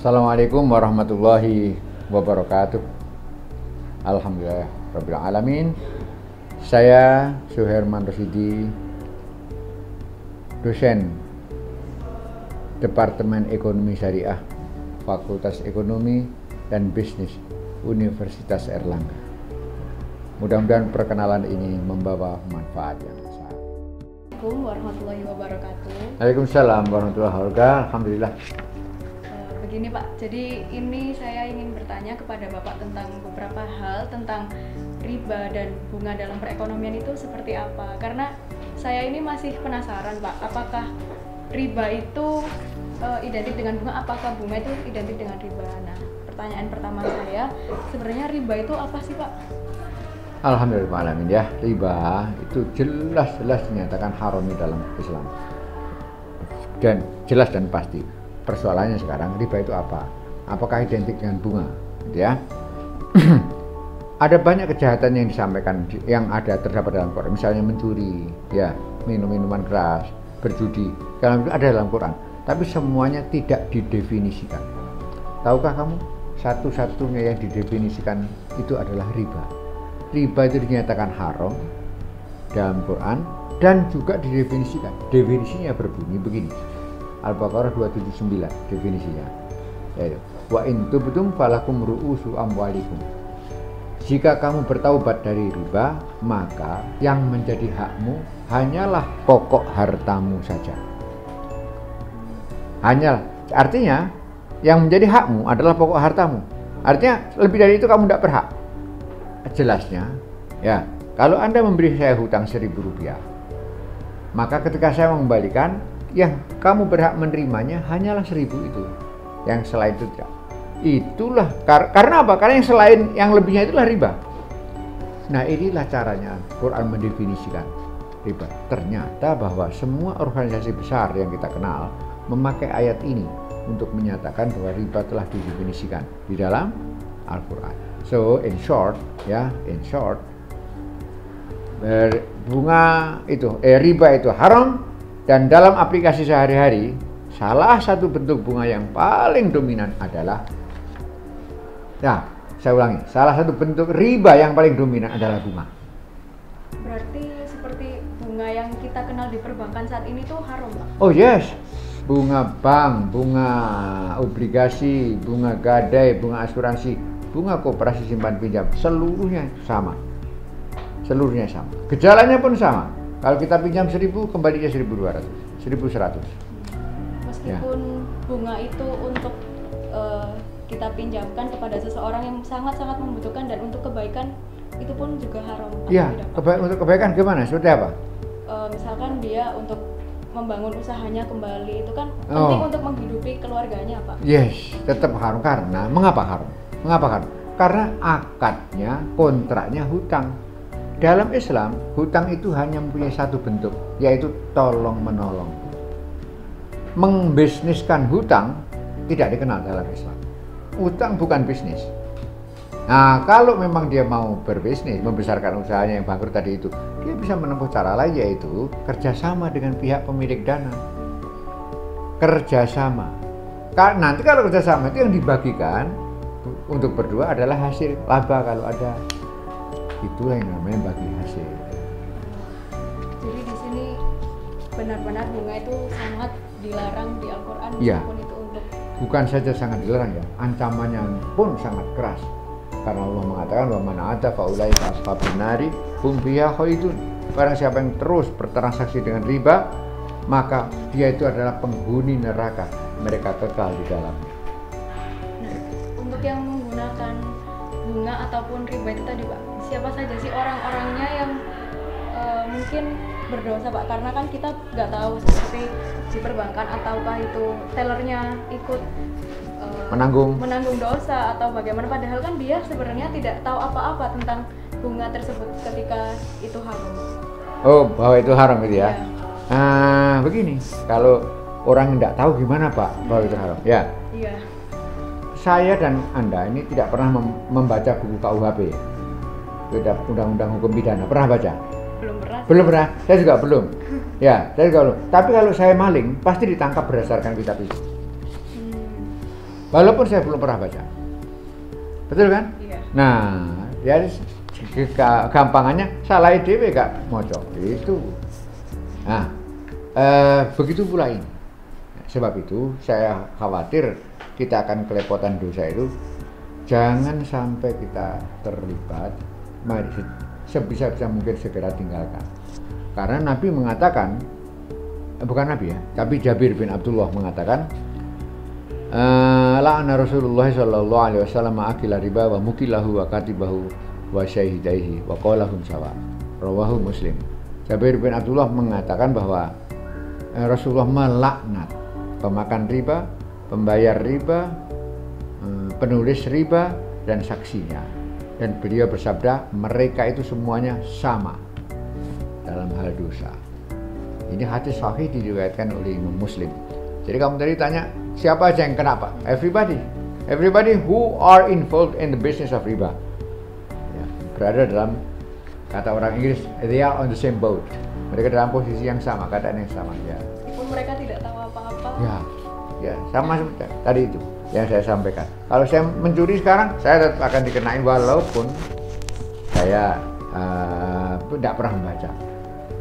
Assalamualaikum warahmatullahi wabarakatuh. Alhamdulillah Rabbil Alamin. Saya Suherman Rosidi, dosen Departemen Ekonomi Syariah, Fakultas Ekonomi dan Bisnis Universitas Airlangga. Mudah-mudahan perkenalan ini membawa manfaat yang besar. Assalamualaikum warahmatullahi wabarakatuh. Waalaikumsalam warahmatullahi wabarakatuh. Alhamdulillah. Begini Pak, jadi ini saya ingin bertanya kepada Bapak tentang beberapa hal tentang riba dan bunga dalam perekonomian itu seperti apa. Karena saya ini masih penasaran Pak, apakah riba itu identik dengan bunga, apakah bunga itu identik dengan riba. Nah, pertanyaan pertama saya, sebenarnya riba itu apa sih Pak? Alhamdulillah ya, riba itu jelas-jelas dinyatakan haram di dalam Islam. Dan jelas dan pasti. Persoalannya sekarang riba itu apa? Apakah identik dengan bunga? Ya. Ada banyak kejahatan yang disampaikan yang terdapat dalam Quran, misalnya mencuri, ya, minum minuman keras, berjudi. Dalam itu ada dalam Quran, tapi semuanya tidak didefinisikan. Tahukah kamu? Satu-satunya yang didefinisikan itu adalah riba. Riba itu dinyatakan haram dalam Quran dan juga didefinisikan. Definisinya berbunyi begini. Al-Baqarah 279 definisinya. Yaitu wa in tubtum falakum ru'usu amwalikum. Jika kamu bertaubat dari riba, maka yang menjadi hakmu hanyalah pokok hartamu saja. Artinya yang menjadi hakmu adalah pokok hartamu. Artinya lebih dari itu kamu tidak berhak. Jelasnya, ya, kalau Anda memberi saya hutang Rp1.000, maka ketika saya mengembalikan, yang kamu berhak menerimanya hanyalah 1.000 itu. Yang selain itu tidak. Itulah karena apa? Karena yang selain yang lebihnya itulah riba. Nah, inilah caranya Quran mendefinisikan riba. Ternyata bahwa semua organisasi besar yang kita kenal memakai ayat ini untuk menyatakan bahwa riba telah didefinisikan di dalam Al-Quran. So, in short, riba itu haram. Dan dalam aplikasi sehari-hari, salah satu bentuk bunga yang paling dominan adalah, saya ulangi, salah satu bentuk riba yang paling dominan adalah bunga. Berarti seperti bunga yang kita kenal di perbankan saat ini tuh haram Pak? Oh yes, bunga bank, bunga obligasi, bunga gadai, bunga asuransi, bunga koperasi simpan pinjam, seluruhnya sama. Gejalanya pun sama. Kalau kita pinjam 1.000, kembalinya 1.200, 1.100. Meskipun bunga itu untuk kita pinjamkan kepada seseorang yang sangat-sangat membutuhkan dan untuk kebaikan, itu pun juga haram. Iya, untuk kebaikan gimana? Seperti apa? Misalkan dia untuk membangun usahanya kembali, itu kan penting untuk menghidupi keluarganya Pak. Yes, tetap haram. Karena, mengapa haram? Karena akadnya, kontraknya hutang. Dalam Islam, hutang itu hanya mempunyai satu bentuk, yaitu tolong-menolong. Membisniskan hutang tidak dikenal dalam Islam. Hutang bukan bisnis. Nah, kalau memang dia mau berbisnis, membesarkan usahanya yang bangkrut tadi itu, dia bisa menempuh cara lain, yaitu kerjasama dengan pihak pemilik dana. Kerjasama. Nanti kalau kerjasama itu yang dibagikan untuk berdua adalah hasil laba kalau ada. Itulah yang namanya bagi hasil. Jadi di sini benar-benar bunga itu sangat dilarang di Al-Quran, ya. meskipun itu untuk Bukan saja sangat dilarang ya, ancamannya pun sangat keras. Karena Allah mengatakan wa man ata faulaika ashabun nari hum fiha khalidun. Barang siapa yang terus bertransaksi dengan riba, maka dia itu adalah penghuni neraka, mereka kekal di dalamnya. Nah, untuk yang menggunakan bunga ataupun riba itu tadi Pak, siapa saja sih orang-orangnya yang mungkin berdosa Pak? Karena kan kita nggak tahu seperti di perbankan ataukah itu tellernya ikut menanggung dosa atau bagaimana, padahal kan dia sebenarnya tidak tahu apa-apa tentang bunga tersebut ketika itu haram. Oh, bahwa itu haram gitu ya? Ya. Begini, kalau orang tidak tahu gimana Pak bahwa itu haram? Ya. Iya. Saya dan Anda ini tidak pernah membaca buku KUHP, Undang-Undang Hukum Pidana. Pernah baca? Belum pernah. Saya juga belum. Saya juga belum. Tapi kalau saya maling, pasti ditangkap berdasarkan kitab itu. Walaupun saya belum pernah baca. Betul kan? Iya. Nah, ya gampangannya salah dhewe gak moco. Itu. Nah, begitu pula ini. Sebab itu saya khawatir kita akan kelepotan dosa itu. Jangan sampai kita terlibat. Mari sebisa-bisa mungkin segera tinggalkan. Karena Nabi mengatakan, bukan Nabi ya, tapi Jabir bin Abdullah mengatakan, la'ana Rasulullah sallallahu alaihi wasallam akila riba wa mukilahu wa katibahu wa syahidaihi wa qawlahum sawa. Rawahu Muslim. Jabir bin Abdullah mengatakan bahwa Rasulullah melaknat pemakan riba, pembayar riba, penulis riba dan saksinya. Dan beliau bersabda, mereka itu semuanya sama dalam hal dosa. Ini hadis sahih diriwayatkan oleh Imam Muslim. Jadi kamu tadi tanya, siapa aja yang kena Pak? Everybody who are involved in the business of riba. Ya, berada dalam, kata orang Inggris, they are on the same boat. Mereka dalam posisi yang sama, keadaan yang sama. Ya. Meskipun mereka tidak tahu apa-apa. Ya, sama seperti tadi itu yang saya sampaikan. Kalau saya mencuri sekarang, saya tetap akan dikenai walaupun saya tidak pernah membaca.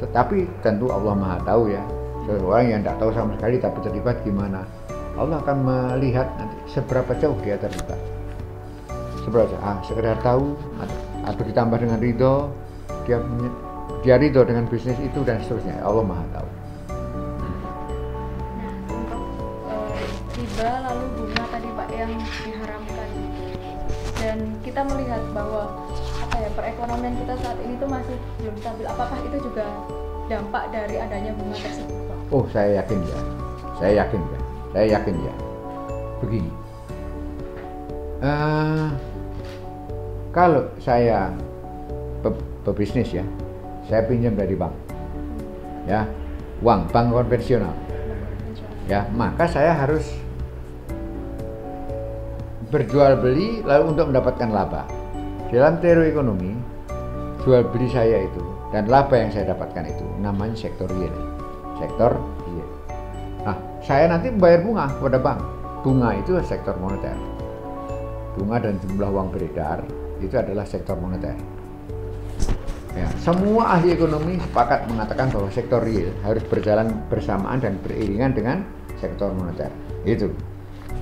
Tetapi tentu Allah Maha tahu ya. Seorang yang tidak tahu sama sekali tapi terlibat gimana, Allah akan melihat nanti seberapa jauh dia terlibat. Seberapa sekedar tahu atau ditambah dengan ridho, dia ridho dengan bisnis itu dan seterusnya. Allah Maha tahu. Nah, untuk riba lalu bunga tadi Pak yang diharamkan, dan kita melihat bahwa perekonomian kita saat ini tuh masih belum stabil. Apakah itu juga dampak dari adanya bunga tersebut Pak? Oh, saya yakin ya. Begini, kalau saya pebisnis ya, saya pinjam dari bank, ya, bank konvensional, ya, maka saya harus berjual beli lalu untuk mendapatkan laba. Dalam teori ekonomi, jual beli saya itu dan laba yang saya dapatkan itu namanya sektor real. Nah, saya nanti membayar bunga kepada bank. Bunga itu sektor moneter. Bunga dan jumlah uang beredar itu adalah sektor moneter. Ya, semua ahli ekonomi sepakat mengatakan bahwa sektor real harus berjalan bersamaan dan beriringan dengan sektor moneter. Itu.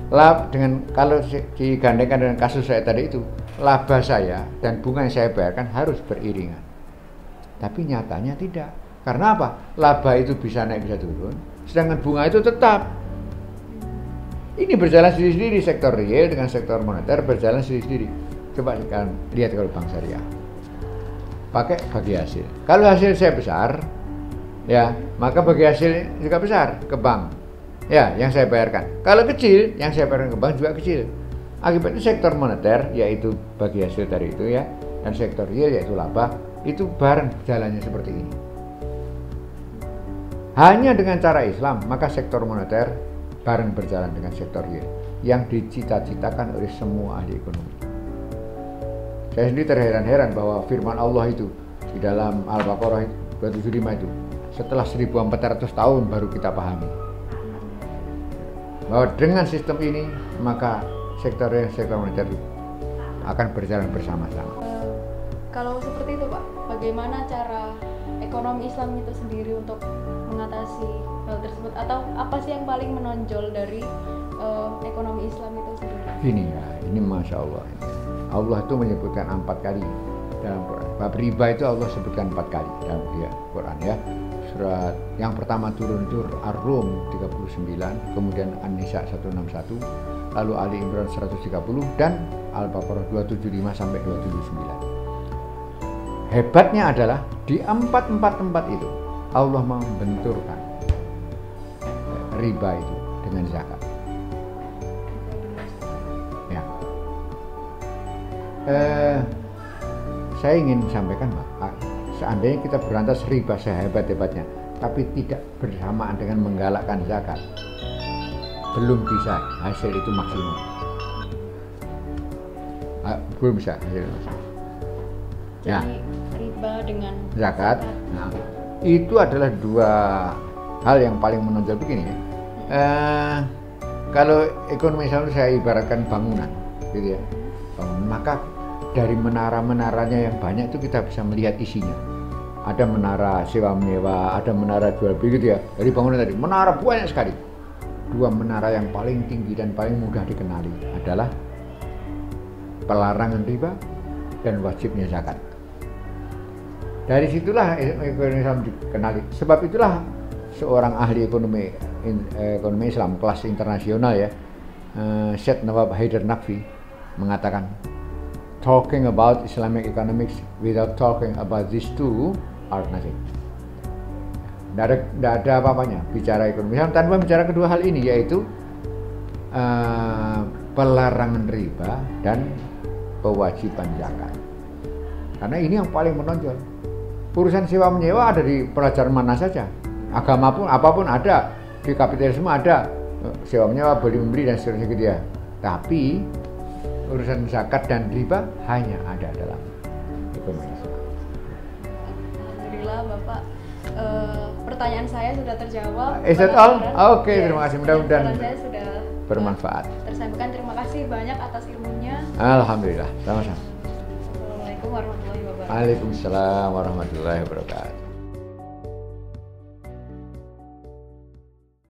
Kalau digandengkan dengan kasus saya tadi itu, laba saya dan bunga yang saya bayarkan harus beriringan. Tapi nyatanya tidak. Karena apa? Laba itu bisa naik bisa turun, sedangkan bunga itu tetap. Ini berjalan sendiri-sendiri, sektor real dengan sektor moneter berjalan sendiri-sendiri. Coba kalian lihat kalau bank syariah. Pakai bagi hasil. Kalau hasil saya besar, ya, maka bagi hasil juga besar ke bank. Ya, yang saya bayarkan. Kalau kecil, yang saya bayarkan ke bank juga kecil. Akibatnya sektor moneter, yaitu bagi hasil dari itu ya, dan sektor real yaitu laba, itu bareng jalannya seperti ini. Hanya dengan cara Islam, maka sektor moneter bareng berjalan dengan sektor real yang dicita-citakan oleh semua ahli ekonomi. Saya sendiri terheran-heran bahwa firman Allah itu di dalam Al-Baqarah 275 itu setelah 1400 tahun baru kita pahami bahwa dengan sistem ini maka sektor moneter akan berjalan bersama-sama. Kalau seperti itu Pak, bagaimana cara ekonomi Islam itu sendiri untuk mengatasi hal tersebut, atau apa sih yang paling menonjol dari ekonomi Islam itu sendiri? Gini ya, ini Masya Allah. Allah itu menyebutkan 4 kali dalam Quran. Bab riba itu Allah sebutkan 4 kali dalam Quran ya. Surat yang pertama turun itu Ar-Rum 39, kemudian An-Nisa 161, lalu Ali Imran 130 dan Al-Baqarah 275 sampai 279. Hebatnya adalah di 4 tempat itu Allah membenturkan riba itu dengan zakat. Ya. Saya ingin sampaikan Pak, seandainya kita berantas riba sehebat-hebatnya, tapi tidak bersamaan dengan menggalakkan zakat, belum bisa hasil itu maksimal. Belum bisa hasil maksimal. Ya. Jadi riba dengan zakat. Nah, itu adalah 2 hal yang paling menonjol begini ya. Kalau ekonomi Islam itu saya ibaratkan bangunan, gitu ya. Bangunan. Maka dari menara-menaranya yang banyak itu kita bisa melihat isinya. Ada menara sewa menyewa, ada menara jual beli gitu ya. Dari bangunan tadi, menara banyak sekali. Dua menara yang paling tinggi dan paling mudah dikenali adalah pelarangan riba dan wajibnya zakat. Dari situlah ekonomi Islam dikenali. Sebab itulah seorang ahli ekonomi Islam kelas internasional ya, Syed Nawab Haidar Naqvi mengatakan, talking about Islamic economics without talking about these two are nothing. Tidak ada apa-apanya bicara ekonomi Islam tanpa bicara kedua hal ini, yaitu pelarangan riba dan kewajiban zakat. Karena ini yang paling menonjol. Urusan sewa menyewa ada di pelajaran mana saja. Agama pun apapun ada, di kapitalisme ada sewa menyewa, beli membeli dan seterusnya gitu ya. Tapi urusan zakat dan riba hanya ada dalam ekonomi Islam. Alhamdulillah Bapak, pertanyaan saya sudah terjawab. Is that all? Oke, Ya, terima kasih, mudah-mudahan saya sudah bermanfaat. tersampaikan. Terima kasih banyak atas ilmunya. Alhamdulillah, sama-sama. Assalamualaikum warahmatullahi wabarakatuh. Waalaikumsalam warahmatullahi wabarakatuh.